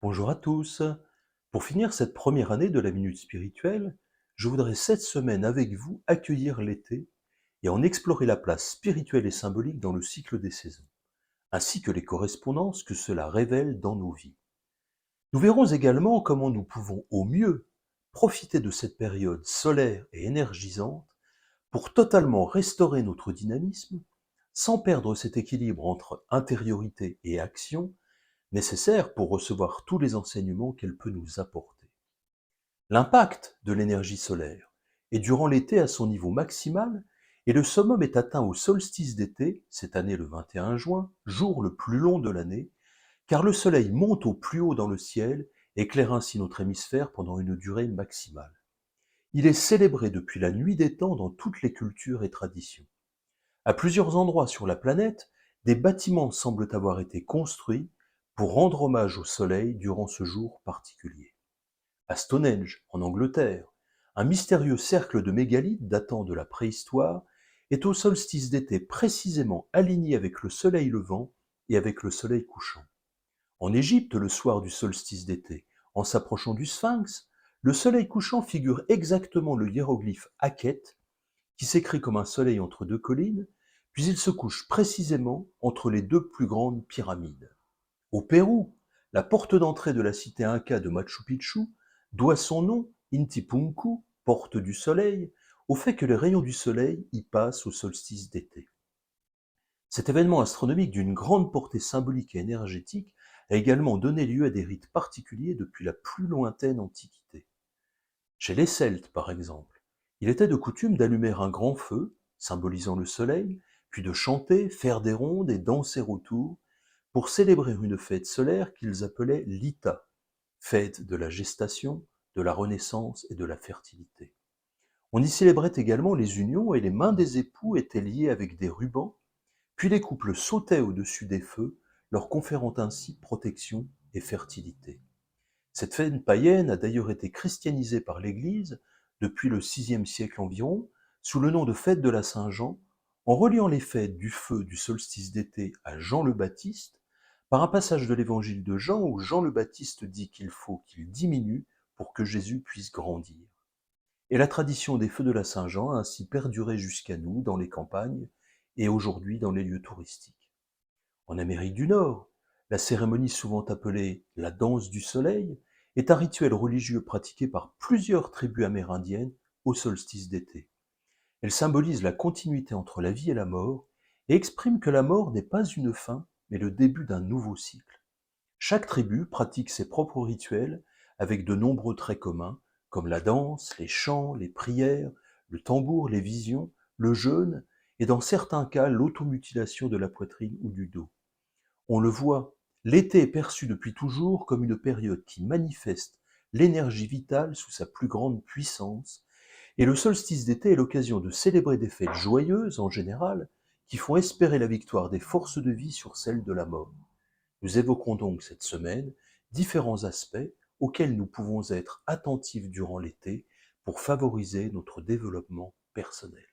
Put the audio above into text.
Bonjour à tous. Pour finir cette première année de la Minute Spirituelle, je voudrais cette semaine avec vous accueillir l'été et en explorer la place spirituelle et symbolique dans le cycle des saisons, ainsi que les correspondances que cela révèle dans nos vies. Nous verrons également comment nous pouvons au mieux profiter de cette période solaire et énergisante pour totalement restaurer notre dynamisme sans perdre cet équilibre entre intériorité et action nécessaire pour recevoir tous les enseignements qu'elle peut nous apporter. L'impact de l'énergie solaire est durant l'été à son niveau maximal et le summum est atteint au solstice d'été, cette année le 21 juin, jour le plus long de l'année, car le soleil monte au plus haut dans le ciel et éclaire ainsi notre hémisphère pendant une durée maximale. Il est célébré depuis la nuit des temps dans toutes les cultures et traditions. À plusieurs endroits sur la planète, des bâtiments semblent avoir été construits pour rendre hommage au soleil durant ce jour particulier. À Stonehenge, en Angleterre, un mystérieux cercle de mégalithes datant de la préhistoire est au solstice d'été précisément aligné avec le soleil levant et avec le soleil couchant. En Égypte, le soir du solstice d'été, en s'approchant du Sphinx, le soleil couchant figure exactement le hiéroglyphe Akhet, qui s'écrit comme un soleil entre deux collines, puis il se couche précisément entre les deux plus grandes pyramides. Au Pérou, la porte d'entrée de la cité inca de Machu Picchu doit son nom, Intipunku, porte du soleil, au fait que les rayons du soleil y passent au solstice d'été. Cet événement astronomique d'une grande portée symbolique et énergétique a également donné lieu à des rites particuliers depuis la plus lointaine Antiquité. Chez les Celtes, par exemple, il était de coutume d'allumer un grand feu, symbolisant le soleil, puis de chanter, faire des rondes et danser autour, pour célébrer une fête solaire qu'ils appelaient l'Ita, fête de la gestation, de la renaissance et de la fertilité. On y célébrait également les unions et les mains des époux étaient liées avec des rubans, puis les couples sautaient au-dessus des feux, leur conférant ainsi protection et fertilité. Cette fête païenne a d'ailleurs été christianisée par l'Église depuis le VIe siècle environ, sous le nom de fête de la Saint-Jean, en reliant les fêtes du feu du solstice d'été à Jean le Baptiste, par un passage de l'évangile de Jean où Jean le Baptiste dit qu'il faut qu'il diminue pour que Jésus puisse grandir. Et la tradition des feux de la Saint-Jean a ainsi perduré jusqu'à nous dans les campagnes et aujourd'hui dans les lieux touristiques. En Amérique du Nord, la cérémonie souvent appelée la danse du soleil est un rituel religieux pratiqué par plusieurs tribus amérindiennes au solstice d'été. Elle symbolise la continuité entre la vie et la mort et exprime que la mort n'est pas une fin, mais le début d'un nouveau cycle. Chaque tribu pratique ses propres rituels avec de nombreux traits communs, comme la danse, les chants, les prières, le tambour, les visions, le jeûne et dans certains cas l'automutilation de la poitrine ou du dos. On le voit, l'été est perçu depuis toujours comme une période qui manifeste l'énergie vitale sous sa plus grande puissance, et le solstice d'été est l'occasion de célébrer des fêtes joyeuses en général, qui font espérer la victoire des forces de vie sur celles de la mort. Nous évoquerons donc cette semaine différents aspects auxquels nous pouvons être attentifs durant l'été pour favoriser notre développement personnel.